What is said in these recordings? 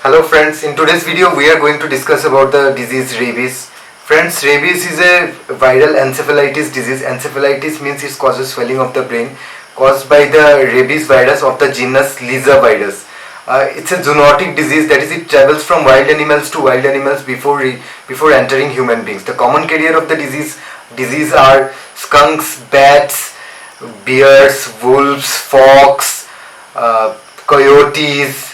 Hello friends, in today's video we are going to discuss about the disease rabies. Friends, rabies is a viral encephalitis disease. Encephalitis means it causes swelling of the brain caused by the rabies virus of the genus Lissa virus. It's a zoonotic disease, that is it travels from wild animals to wild animals before entering human beings. The common carrier of the disease are skunks, bats, bears, wolves, fox, coyotes,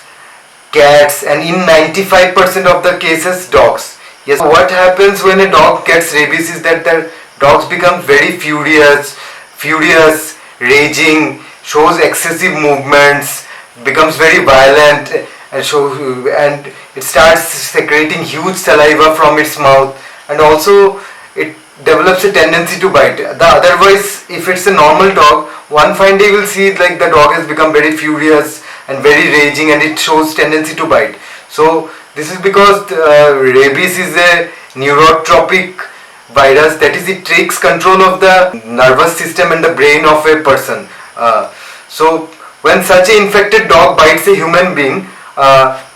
cats, and in 95% of the cases dogs. Yes, what happens when a dog gets rabies is that the dogs become very furious, raging, shows excessive movements, becomes very violent, and it starts secreting huge saliva from its mouth, and also it develops a tendency to bite. Otherwise, if it's a normal dog, one fine day you will see like the dog has become very furious and very raging, and it shows tendency to bite. So this is because rabies is a neurotropic virus, that is it takes control of the nervous system and the brain of a person. So when such an infected dog bites a human being,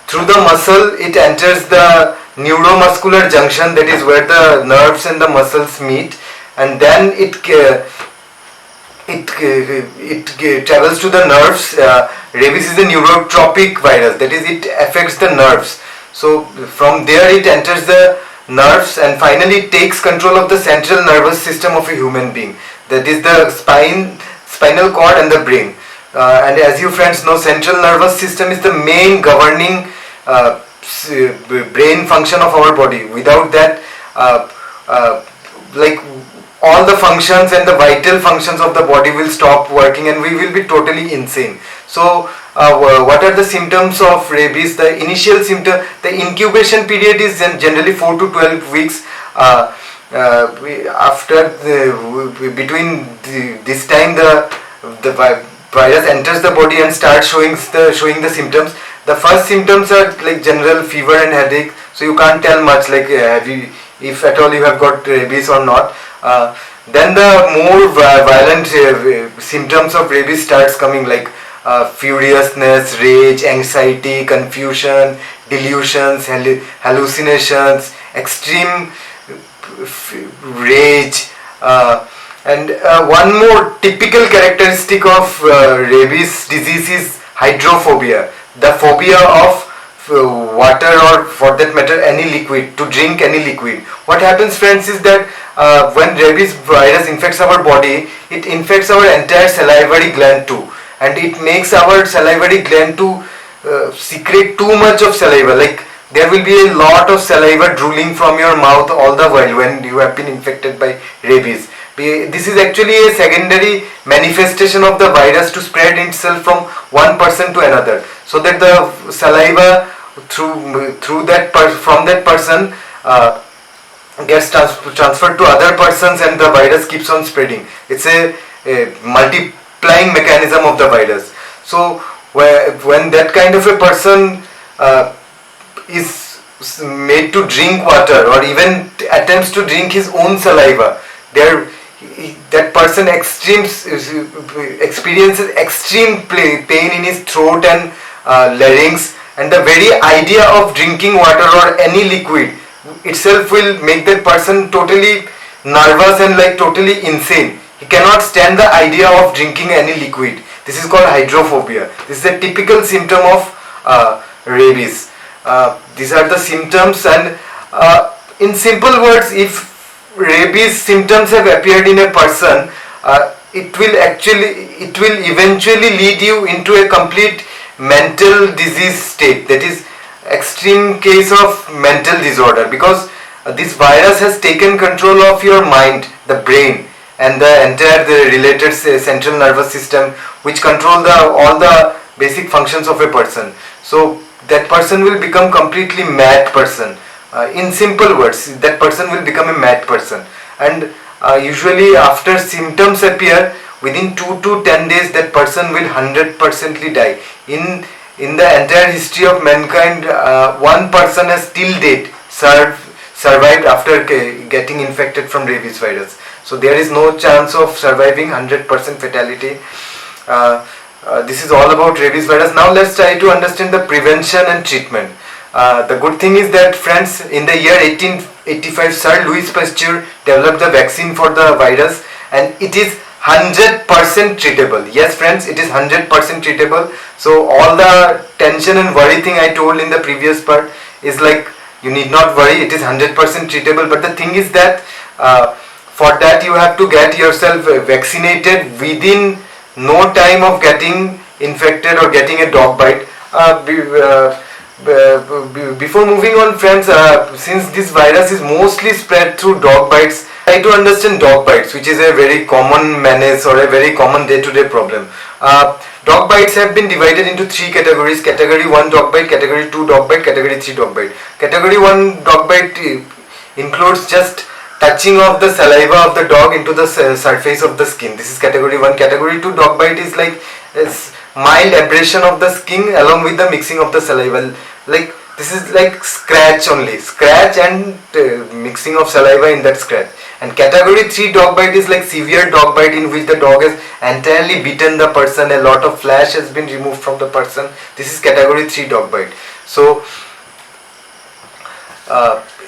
through the muscle it enters the neuromuscular junction, that is where the nerves and the muscles meet, and then it travels to the nerves. Rabies is a neurotropic virus, that is it affects the nerves. So from there it enters the nerves and finally takes control of the central nervous system of a human being, that is the spinal cord and the brain. And as you friends know, central nervous system is the main governing brain function of our body. Without that, like all the functions and the vital functions of the body will stop working and we will be totally insane. So what are the symptoms of rabies? The initial symptom, the incubation period is generally 4 to 12 weeks. Between this time the virus enters the body and starts showing the symptoms. The first symptoms are like general fever and headache, so you can't tell much like if at all you have got rabies or not. Then the more violent symptoms of rabies starts coming, like furiousness, rage, anxiety, confusion, delusions, hallucinations, extreme rage, and one more typical characteristic of rabies disease is hydrophobia, the phobia of water, or for that matter any liquid, to drink any liquid. What happens friends is that when rabies virus infects our body, it infects our entire salivary gland too, and it makes our salivary gland to secrete too much of saliva, like there will be a lot of saliva drooling from your mouth all the while when you have been infected by rabies. This is actually a secondary manifestation of the virus to spread itself from one person to another, so that the saliva from that person gets transferred to other persons and the virus keeps on spreading. It's a multiplying mechanism of the virus. So when that kind of a person is made to drink water or even attempts to drink his own saliva, that person experiences extreme pain in his throat and larynx, and the very idea of drinking water or any liquid itself will make that person totally nervous and like totally insane. He cannot stand the idea of drinking any liquid. This is called hydrophobia. This is a typical symptom of rabies. These are the symptoms, and in simple words, if rabies symptoms have appeared in a person, it will eventually lead you into a complete mental disease state, that is extreme case of mental disorder, because this virus has taken control of your mind, the brain, and the related central nervous system, which control all the basic functions of a person. So that person will become completely mad person. In simple words, that person will become a mad person, and usually after symptoms appear, within 2 to 10 days that person will 100%ly die. In the entire history of mankind, one person has till date survived after getting infected from rabies virus. So there is no chance of surviving 100% fatality. This is all about rabies virus. Now let's try to understand the prevention and treatment. The good thing is that, friends, in the year 1885, Sir Louis Pasteur developed the vaccine for the virus, and it is 100% treatable. Yes, friends, it is 100% treatable. So all the tension and worry thing I told in the previous part is like, you need not worry, it is 100% treatable. But the thing is that for that you have to get yourself vaccinated within no time of getting infected or getting a dog bite. Before moving on, friends, since this virus is mostly spread through dog bites, try to understand dog bites, which is a very common menace or a very common day-to-day problem. Dog bites have been divided into three categories: category 1 dog bite, category 2 dog bite, category 3 dog bite. Category 1 dog bite includes just touching of the saliva of the dog into the surface of the skin. This is category 1. Category 2 dog bite is like mild abrasion of the skin along with the mixing of the saliva. Like, this is like scratch only, scratch and mixing of saliva in that scratch. And category 3 dog bite is like severe dog bite in which the dog has entirely bitten the person, a lot of flesh has been removed from the person. This is category 3 dog bite. So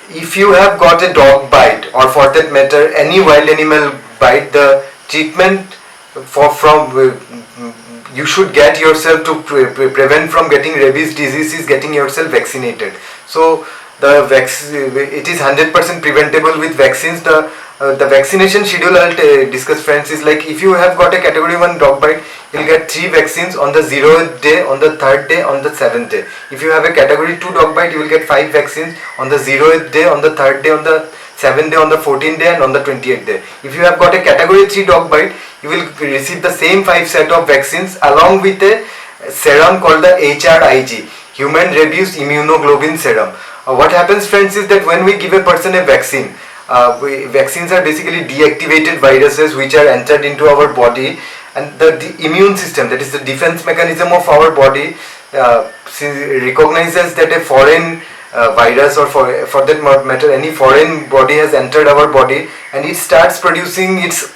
if you have got a dog bite, or for that matter any wild animal bite, the treatment you should get yourself to prevent from getting rabies disease is getting yourself vaccinated. So it is 100% preventable with vaccines. The vaccination schedule I'll discuss, friends, is like, if you have got a category 1 dog bite, you'll get 3 vaccines on the 0th day, on the 3rd day, on the 7th day. If you have a category 2 dog bite, you will get 5 vaccines on the 0th day, on the 3rd day, on the 7th day, on the 14th day, and on the 28th day. If you have got a category 3 dog bite, you will receive the same 5 set of vaccines along with a serum called the HRIG, Human Rabies Immunoglobulin Serum. What happens, friends, is that when we give a person a vaccine, vaccines are basically deactivated viruses which are entered into our body, and the immune system, that is the defense mechanism of our body, recognizes that a foreign virus, or for that matter any foreign body, has entered our body, and it starts producing its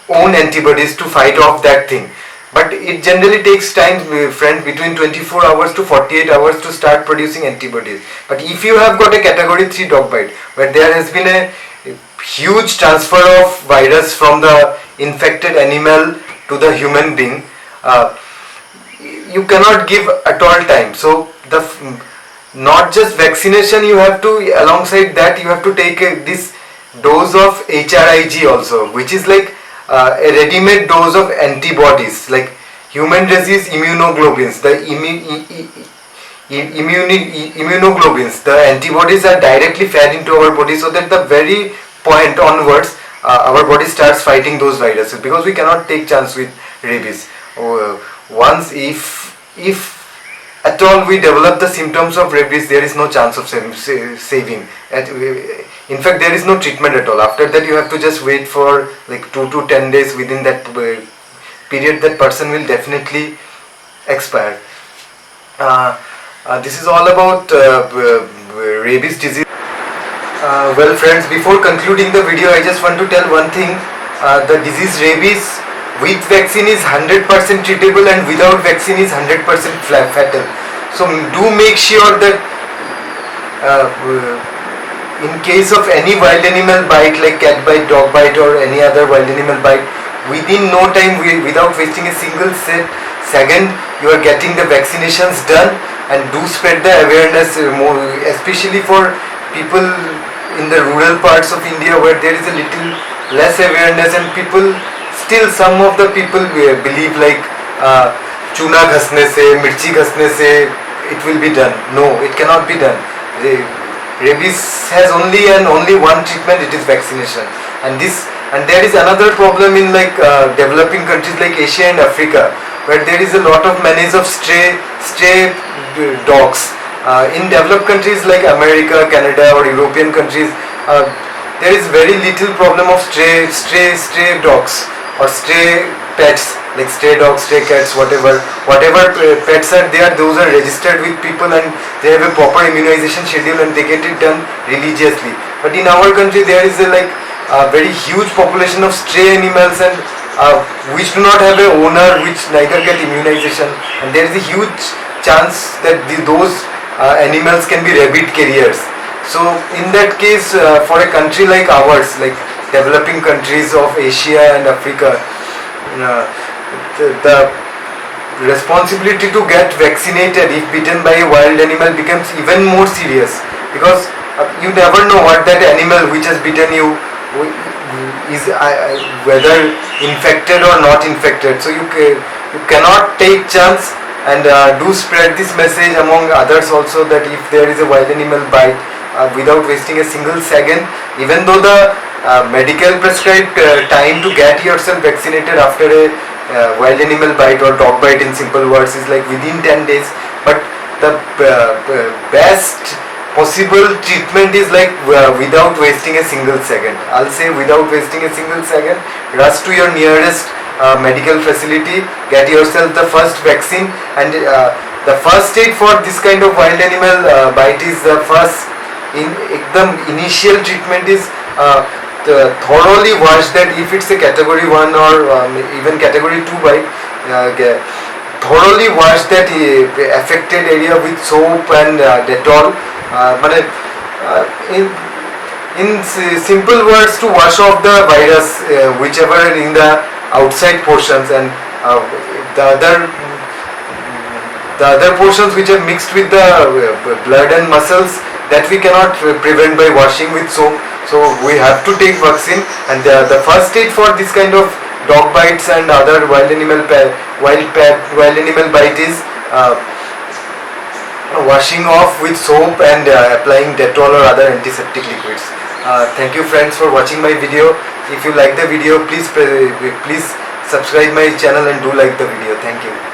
own antibodies to fight off that thing. But it generally takes time, friend, between 24 hours to 48 hours to start producing antibodies. But if you have got a category 3 dog bite, where there has been a huge transfer of virus from the infected animal to the human being, you cannot give at all time. So not just vaccination, you have to, alongside that you have to take this dose of HRIG also, which is like a ready-made dose of antibodies, like human disease immunoglobulins. The immunoglobulins, the antibodies are directly fed into our body, so that the very point onwards our body starts fighting those viruses, because we cannot take chance with rabies. Once if at all we develop the symptoms of rabies, there is no chance of saving. In fact, there is no treatment at all. After that, you have to just wait for like 2 to 10 days. Within that period, that person will definitely expire. This is all about rabies disease. Well, friends, before concluding the video, I just want to tell one thing. The disease rabies with vaccine is 100% treatable, and without vaccine is 100% fatal. So do make sure that in case of any wild animal bite, like cat bite, dog bite, or any other wild animal bite, within no time, without wasting a single second, you are getting the vaccinations done, and do spread the awareness, more, especially for people in the rural parts of India, where there is a little less awareness, and people still, some of the people believe like chuna ghasne se, mirchi ghasne se it will be done. No, it cannot be done. Rabies has only one treatment, it is vaccination. And there is another problem in like developing countries like Asia and Africa, where there is a lot of menace of stray dogs. In developed countries like America, Canada, or European countries, there is very little problem of stray dogs or stray pets, like stray dogs, stray cats, whatever pets are there, those are registered with people, and they have a proper immunization schedule, and they get it done religiously. But in our country, there is a very huge population of stray animals, and which do not have a owner, which neither get immunization, and there is a huge chance that those animals can be rabbit carriers. So in that case, for a country like ours, like developing countries of Asia and Africa, the responsibility to get vaccinated if bitten by a wild animal becomes even more serious, because you never know what that animal which has bitten you is whether infected or not infected. So you cannot take chance, and do spread this message among others also, that if there is a wild animal bite, without wasting a single second, even though the medical prescribed time to get yourself vaccinated after a wild animal bite or dog bite in simple words is like within 10 days, but the best possible treatment is like without wasting a single second. I'll say without wasting a single second, rush to your nearest medical facility, get yourself the first vaccine, and the first aid for this kind of wild animal bite is the first the initial treatment is thoroughly wash that. If it's a category 1 or even category 2 bite, thoroughly wash that affected area with soap and Dettol. In simple words, to wash off the virus whichever in the outside portions, and the other portions which are mixed with the blood and muscles, that we cannot prevent by washing with soap. So we have to take vaccine, and the first aid for this kind of dog bites and other wild animal bite is washing off with soap and applying Dettol or other antiseptic liquids. Thank you friends for watching my video. If you like the video, please subscribe my channel and do like the video. Thank you.